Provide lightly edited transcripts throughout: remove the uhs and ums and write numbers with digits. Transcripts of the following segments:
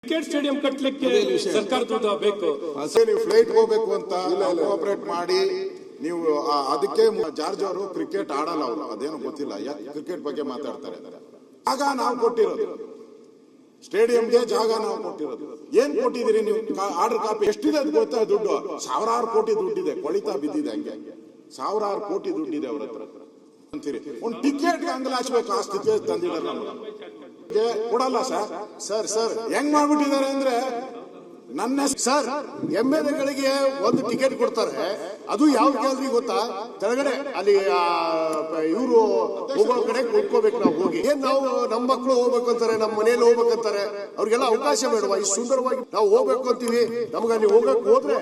Cricket stadium ಕಟ್ಟಲಿಕ್ಕೆ ಸರ್ಕಾರ ದುಡ್ಡು ಬೇಕು. ನೀವು ಫ್ಲೈಟ್ ಹೋಗ್ಬೇಕು ಅಂತ ಕೋಆಪರೇಟ್ ಮಾಡಿ ನೀವು ಅದಕ್ಕೆ ಜಾರ್ಜ್ ಅವರು ಕ್ರಿಕೆಟ್ ಆಡಲ್ಲ, ಅವರು ಅದೇನು ಗೊತ್ತಿಲ್ಲ, ಕ್ರಿಕೆಟ್ ಬಗ್ಗೆ ಮಾತಾಡ್ತಾರೆ. ಜಾಗ ನಾವು ಕೊಟ್ಟಿರೋದು, ಸ್ಟೇಡಿಯಂಗೆ ಜಾಗ ನಾವು ಕೊಟ್ಟಿರೋದು. ಏನ್ ಕೊಟ್ಟಿದ್ದೀರಿ ನೀವು? ಆರ್ಡರ್ ಕಾಪಿ ಎಷ್ಟಿದೆ ಗೊತ್ತಾ? ದುಡ್ಡು ಸಾವಿರಾರು ಕೋಟಿ ದುಡ್ಡಿದೆ, ಕೊಳಿತಾ ಬಿದ್ದಿದೆ. ಹಂಗೆ ಸಾವಿರಾರು ಕೋಟಿ ದುಡ್ಡಿದೆ ಅವ್ರ ಹತ್ರ ಅಂತೀರಿ. ಒಂದು ಟಿಕೆಟ್ ಅಂಗಲಾಚ್ಬೇಕು, ಆ ಸ್ಥಿತಿ ತಂದಿಡಲ್ಲ ಕೊಡಲ್ಲ ಸರ್. ಸರ್ ಸರ್ ಹೆಂಗ್ ಮಾಡ್ಬಿಟ್ಟಿದ್ದಾರೆ ಅಂದ್ರೆ, ನನ್ನ ಸರ್ MLA-ಗಳಿಗೆ ಒಂದು ಟಿಕೆಟ್ ಕೊಡ್ತಾರೆ, ಅದು ಯಾವ ಗ್ಯಾಲರಿ ಗೊತ್ತಾ? ಕೆಳಗಡೆ ಅಲ್ಲಿ ಇವರು ಹೋಗೋ ಕಡೆ ಕುತ್ಕೋಬೇಕು. ನಾವು ಹೋಗಿ ಏನ್ ನಾವು ನಮ್ಮ ಮಕ್ಕಳು ಹೋಗ್ಬೇಕು ಅಂತಾರೆ, ನಮ್ಮ ಮನೇಲಿ ಹೋಗ್ಬೇಕಂತಾರೆ, ಅವ್ರಿಗೆಲ್ಲ ಅವಕಾಶ ಬೇಡವಾ? ಇಷ್ಟು ಸುಂದರವಾಗಿ ನಾವು ಹೋಗ್ಬೇಕು ಅಂತೀವಿ, ನಮ್ಗೆ ಅಲ್ಲಿ ಹೋಗಕ್ ಹೋದ್ರೆ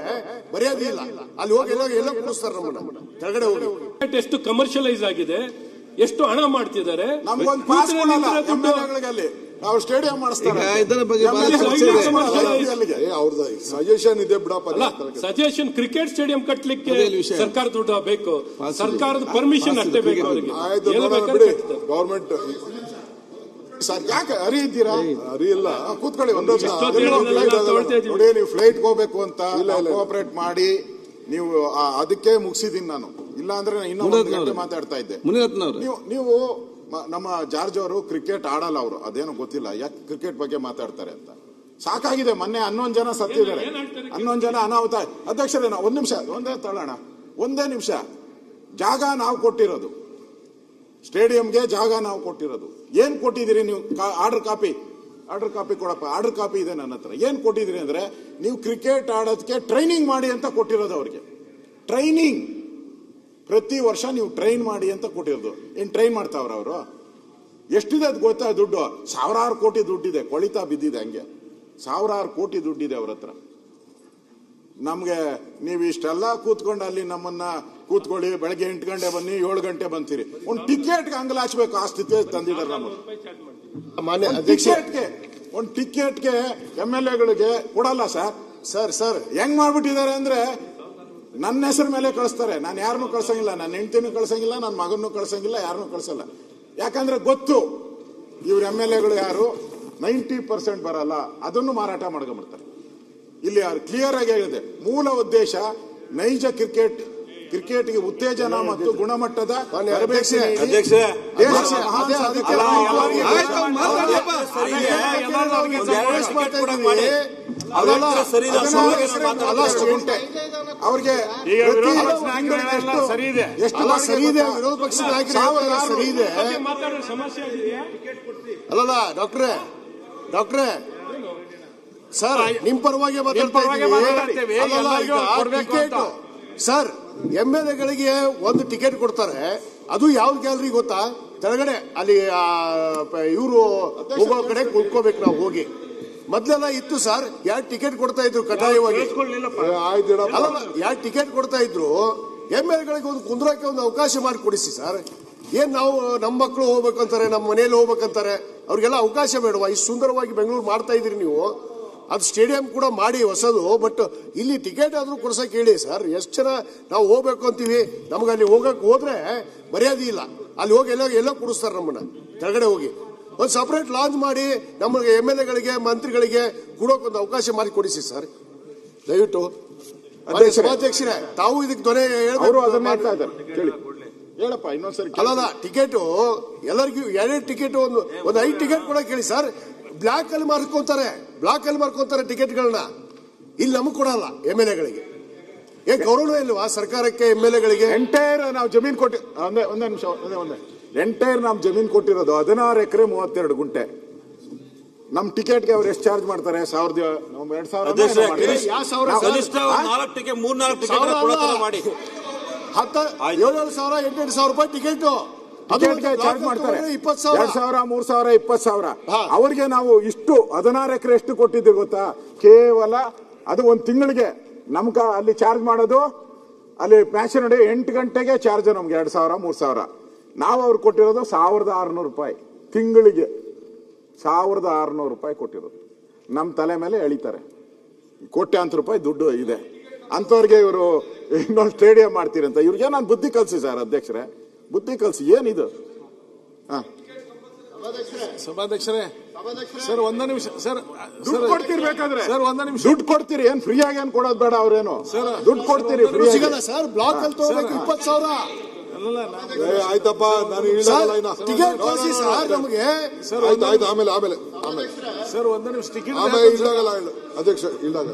ಮರ್ಯಾದೆ ಇಲ್ಲ. ಅಲ್ಲಿ ಹೋಗಿ ಎಲ್ಲ ಕೂರಿಸ್ತಾರೆ ನಮ್ಮನ್ನ. ಕೆಳಗಡೆ ಹೋಗಿ ಎಷ್ಟು ಕಮರ್ಷಿಯಲೈಸ್ ಆಗಿದೆ, ಎಷ್ಟು ಹಣ ಮಾಡ್ತಿದ್ದಾರೆ. ನಮ್ಗೊಂದು ಪಾಸ್ MLA-ಗಳಿಗೆ ನಾವು ಸ್ಟೇಡಿಯಂ ಮಾಡಿಸ್ತಾರೆ. ಇದರ ಬಗ್ಗೆ ಅವ್ರದ್ದು ಸಜೆಷನ್ ಇದೆ ಬಿಡಪ್ಪ. ಸಜೆಷನ್ ಕ್ರಿಕೆಟ್ ಸ್ಟೇಡಿಯಂ ಕಟ್ಟಲಿಕ್ಕೆ ಸರ್ಕಾರ ದುಡ್ಡು ಬೇಕು, ಸರ್ಕಾರದ ಪರ್ಮಿಷನ್ ಅಷ್ಟೇ ಬೇಕು ಅವರಿಗೆ. ಗವರ್ಮೆಂಟ್ ಸರ್ ಯಾಕೆ ಅರಿ ಇದ್ದೀರಾ? ಅರಿ ಇಲ್ಲ, ಕೂತ್ಕೊಳ್ಳಿ ಒಂದು ನೋಡಿ. ನೀವು ಫ್ಲೈಟ್ ಹೋಗ್ಬೇಕು ಅಂತ ಕೋಆಪರೇಟ್ ಮಾಡಿ ನೀವು ಅದಕ್ಕೆ ಮುಗಿಸಿದೀನಿ ನಾನು. ಇಲ್ಲ ಅಂದ್ರೆ ಇನ್ನೊಂದು ಮಾತಾಡ್ತಾ ಇದ್ದೆ. ನೀವು ನಮ್ಮ ಜಾರ್ಜ್ ಅವರು ಕ್ರಿಕೆಟ್ ಆಡಲ್ಲ, ಅವರು ಅದೇನು ಗೊತ್ತಿಲ್ಲ, ಯಾಕೆ ಕ್ರಿಕೆಟ್ ಬಗ್ಗೆ ಮಾತಾಡ್ತಾರೆ ಅಂತ. ಸಾಕಾಗಿದೆ. ಮೊನ್ನೆ 11 ಜನ ಸತ್ತಿದ್ದಾರೆ, 11 ಜನ ಅನಾಹುತ. ಅಧ್ಯಕ್ಷರೇ, ಒಂದ್ ನಿಮಿಷ ಒಂದೇ ನಿಮಿಷ. ಜಾಗ ನಾವು ಕೊಟ್ಟಿರೋದು, ಸ್ಟೇಡಿಯಂಗೆ ಜಾಗ ನಾವು ಕೊಟ್ಟಿರೋದು. ಏನ್ ಕೊಟ್ಟಿದ್ದೀರಿ ನೀವು? ಆರ್ಡರ್ ಕಾಪಿ ಕೊಡಪ್ಪ. ಆರ್ಡರ್ ಕಾಪಿ ಇದೆ ನನ್ನ ಹತ್ರ. ಏನ್ ಕೊಟ್ಟಿದ್ದೀರಿ ಅಂದ್ರೆ, ನೀವು ಕ್ರಿಕೆಟ್ ಆಡೋದಕ್ಕೆ ಟ್ರೈನಿಂಗ್ ಮಾಡಿ ಅಂತ ಕೊಟ್ಟಿರೋದು ಅವ್ರಿಗೆ. ಟ್ರೈನಿಂಗ್ ಪ್ರತಿ ವರ್ಷ ನೀವು ಟ್ರೈನ್ ಮಾಡಿ ಅಂತ ಕೊಟ್ಟಿರೋದು. ಏನ್ ಟ್ರೈನ್ ಮಾಡ್ತಾವ್ರ ಅವರು? ಎಷ್ಟಿದೆ ಅದು ಗೊತ್ತಾ? ದುಡ್ಡು ಸಾವಿರಾರು ಕೋಟಿ ದುಡ್ಡಿದೆ, ಕೊಳಿತಾ ಬಿದ್ದಿದೆ. ಹಂಗೆ ಸಾವಿರಾರು ಕೋಟಿ ದುಡ್ಡಿದೆ ಅವ್ರ ಹತ್ರ. ನಮ್ಗೆ ನೀವು ಇಷ್ಟೆಲ್ಲ ಕೂತ್ಕೊಂಡು ಅಲ್ಲಿ ನಮ್ಮನ್ನ ಕೂತ್ಕೊಳ್ಳಿ, ಬೆಳಗ್ಗೆ 8 ಗಂಟೆ ಬನ್ನಿ, 7 ಗಂಟೆ ಬಂತೀರಿ. ಒಂದು ಟಿಕೆಟ್ ಅಂಗಲಾಚ್ಬೇಕು, ಆ ಸ್ಥಿತಿ ತಂದಿದ್ದಾರೆ ನಮಗೆ. ಒಂದು ಟಿಕೆಟ್ಗೆ MLA-ಗಳಿಗೆ ಕೊಡಲ್ಲ ಸರ್. ಸರ್ ಸರ್ ಹೆಂಗ್ ಮಾಡ್ಬಿಟ್ಟಿದ್ದಾರೆ ಅಂದ್ರೆ, ನನ್ನ ಹೆಸರು ಮೇಲೆ ಕಳಿಸ್ತಾರೆ. ನಾನು ಯಾರನ್ನೂ ಕಳ್ಸಂಗಿಲ್ಲ, ನನ್ನ ಹೆಂಡತಿನೂ ಕಳ್ಸಂಗಿಲ್ಲ, ನನ್ನ ಮಗನೂ ಕಳ್ಸಂಗಿಲ್ಲ, ಯಾರನ್ನೂ ಕಳ್ಸಲ್ಲ. ಯಾಕಂದ್ರೆ ಗೊತ್ತು ಇವ್ರ MLA-ಗಳು ಯಾರು 90% ಬರಲ್ಲ, ಅದನ್ನು ಮಾರಾಟ ಮಾಡ್ಕೊಂಡ್ಬಿಡ್ತಾರೆ. ಇಲ್ಲಿ ಯಾರು ಕ್ಲಿಯರ್ ಆಗಿ ಹೇಳಿದೆ, ಮೂಲ ಉದ್ದೇಶ ನೈಜ ಕ್ರಿಕೆಟ್ಗೆ ಉತ್ತೇಜನ ಮತ್ತು ಗುಣಮಟ್ಟದ ಅವ್ರಿಗೆ ಸರಿ ಇದೆ. ವಿರೋಧ ಪಕ್ಷದ ನಾಯಕರು ಸರಿ ಇದೆ ಅಲ್ಲಲ್ಲ ಡಾಕ್ಟ್ರೇ ಸರ್, ನಿಮ್ ಪರವಾಗಿ ಮಾತಾಡ್ತೀವಿ. ಸರ್ MLA-ಗಳಿಗೆ ಒಂದು ಟಿಕೆಟ್ ಕೊಡ್ತಾರೆ, ಅದು ಯಾವ ಗ್ಯಾಲರಿ ಗೊತ್ತಾ? ಕೆಳಗಡೆ ಅಲ್ಲಿ ಇವರು ಹೋಗೋ ಕಡೆ ಕುತ್ಕೋಬೇಕು. ನಾವು ಹೋಗಿ ಮೊದ್ಲೆಲ್ಲ ಇತ್ತು ಸರ್, 2 ಟಿಕೆಟ್ ಕೊಡ್ತಾ ಇದ್ರು ಕಡ್ಡಾಯವಾಗಿ. 2 ಟಿಕೆಟ್ ಕೊಡ್ತಾ ಇದ್ರು. MLA-ಗಳಿಗೆ ಒಂದು ಕುಂದ್ರಕ್ಕೆ ಒಂದು ಅವಕಾಶ ಮಾಡಿ ಕೊಡಿಸಿ ಸರ್. ಏನ್ ನಾವು ನಮ್ಮ ಮಕ್ಕಳು ಹೋಗ್ಬೇಕಂತಾರೆ, ನಮ್ಮ ಮನೇಲಿ ಹೋಗ್ಬೇಕಂತಾರೆ, ಅವ್ರಿಗೆಲ್ಲ ಅವಕಾಶ ಬೇಡವಾ? ಇಷ್ಟು ಸುಂದರವಾಗಿ ಬೆಂಗಳೂರು ಮಾಡ್ತಾ ಇದೀರಿ ನೀವು. ಅದು ಸ್ಟೇಡಿಯಂ ಕೂಡ ಮಾಡಿ ಹೊಸದು, ಬಟ್ ಇಲ್ಲಿ ಟಿಕೆಟ್ ಆದ್ರೂ ಕೊಡ್ಸಕ್ ಹೇಳಿ ಸರ್. ಎಷ್ಟು ಜನ ನಾವು ಹೋಗ್ಬೇಕು ಅಂತೀವಿ, ನಮ್ಗೆ ಅಲ್ಲಿ ಹೋಗಕ್ ಹೋದ್ರೆ ಮರ್ಯಾದೆ ಇಲ್ಲ. ಅಲ್ಲಿ ಹೋಗಿ ಎಲ್ಲ ಕೊಡಿಸ್ತಾರೆ ನಮ್ಮನ್ನ. ಕೆಳಗಡೆ ಹೋಗಿ ಒಂದು ಸಪರೇಟ್ ಲಾಂಚ್ ಮಾಡಿ ನಮಗೆ MLA-ಗಳಿಗೆ ಮಂತ್ರಿಗಳಿಗೆ ಕೊಡೋಕೊಂದು ಅವಕಾಶ ಮಾಡಿ ಕೊಡಿಸಿ ಸರ್, ದಯವಿಟ್ಟು. ಸಭಾಧ್ಯಕ್ಷರೇ, ತಾವು ಇದಕ್ಕೆ ದೊರೆ ಹೇಳಪ್ಪ ಇನ್ನೊಂದ್ಸರಿ. ಅಲ್ಲ, ಟಿಕೆಟ್ ಎಲ್ಲರಿಗೂ 2 ಟಿಕೆಟ್, ಒಂದು 5 ಟಿಕೆಟ್ ಕೊಡಕ್ ಹೇಳಿ ಸರ್. ಬ್ಲಾಕ್ ಅಲ್ಲಿ ಮಾರ್ಕೊಂತಾರೆ ಟಿಕೆಟ್ಗಳನ್ನ. ಇಲ್ಲಿ ನಮಗ್ ಕೊಡಲ್ಲ MLA-ಗಳಿಗೆ. ಏನ್ ಗೌರವ ಇಲ್ವಾ ಸರ್ಕಾರಕ್ಕೆ MLA-ಗಳಿಗೆ? ಎಂಟೈರ್ ನಾವು ಜಮೀನ್ ಕೊಟ್ಟಿ ಒಂದೇ ನಿಮಿಷ ಎಂಟೈರ್ ನಾವು ಜಮೀನ್ ಕೊಟ್ಟಿರೋದು 16 ಎಕರೆ 32 ಗುಂಟೆ. ನಮ್ ಟಿಕೆಟ್ಗೆ ಅವ್ರು ಎಷ್ಟು ಚಾರ್ಜ್ ಮಾಡ್ತಾರೆ? 2,000 7,000 ರೂಪಾಯಿ ಟಿಕೆಟ್ ಚಾರ್ಜ್ ಮಾಡ್ತಾರೆ. 20,000 3,000 20,000. ಅವ್ರಿಗೆ ನಾವು ಇಷ್ಟು 16 ಎಕರೆ ಎಷ್ಟು ಕೊಟ್ಟಿದ್ದೀವಿ ಗೊತ್ತಾ? ಕೇವಲ ಅದು ಒಂದು ತಿಂಗಳಿಗೆ ನಮ್ಗ ಅಲ್ಲಿ ಚಾರ್ಜ್ ಮಾಡೋದು. ಅಲ್ಲಿ ಮ್ಯಾಚ್ ನೋಡಿ 8 ಗಂಟೆಗೆ ಚಾರ್ಜ್ ನಮ್ಗೆ 2,000 3,000. ನಾವು ಅವ್ರು ಕೊಟ್ಟಿರೋದು 1,600 ರೂಪಾಯಿ ತಿಂಗಳಿಗೆ. 1,600 ರೂಪಾಯಿ ಕೊಟ್ಟಿರೋದು. ನಮ್ಮ ತಲೆ ಮೇಲೆ ಎಳಿತಾರೆ. ಕೋಟ್ಯಾಂತರ ರೂಪಾಯಿ ದುಡ್ಡು ಇದೆ ಅಂತವ್ರಿಗೆ ಇವರು ಇನ್ನೊಂದು ಸ್ಟೇಡಿಯಂ ಮಾಡ್ತೀರಂತ. ಇವ್ರಿಗೆ ನಾನು ಬುದ್ಧಿ ಕಲ್ಸಿ ಸರ್, ಅಧ್ಯಕ್ಷರೇ, ಬುದ್ಧಿ ಕಲ್ಸಿ. ಏನಿದು? ಸಭಾಧ್ಯಕ್ಷರೇ ಸರ್ ಒಂದ ನಿಮಿಷ ಸರ್ ದುಡ್ಡು ಕೊಡ್ತಿರ್ಬೇಕಾದ್ರೆ ಸರ್ ಒಂದ ನಿಮಿಷ ದುಡ್ಡು ಕೊಡ್ತೀರಿ ಏನ್ ಫ್ರೀ ಆಗಿ ಏನ್ ಕೊಡೋದು ಬೇಡ ಅವ್ರೇನು ದುಡ್ಡು ಕೊಡ್ತೀರಿ ಫ್ರೀ ಸಿಗಲ್ಲ ಸರ್, ಬ್ಲಾಕ್ ಅಲ್ಲಿ ತಗೋಬೇಕು 20,000. ಆಯ್ತಪ್ಪ ನಾನು ಇಳ್ದಾಗಲ್ಲ ಇನ್ನ ಟಿಕೆಟ್ ಕೊಡಿಸಿ ಸರ್ ನಮಗೆ. ಆಯ್ತು ಆಮೇಲೆ ಸರ್ ಒಂದ ನಿಮಿಷ ಟಿಕೆಟ್ ಆಮೇಲೆ ಇಳ್ದಾಗಲ್ಲ ಅಧ್ಯಕ್ಷ ಇಳ್ದಾಗ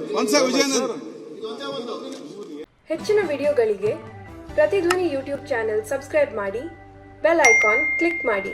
ಹೆಚ್ಚಿನ ವಿಡಿಯೋಗಳಿಗೆ ಪ್ರತಿಧ್ವನಿ ಯೂಟ್ಯೂಬ್ ಚಾನೆಲ್ ಸಬ್ಸ್ಕ್ರೈಬ್ ಮಾಡಿ, ಬೆಲ್ ಐಕಾನ್ ಕ್ಲಿಕ್ ಮಾಡಿ.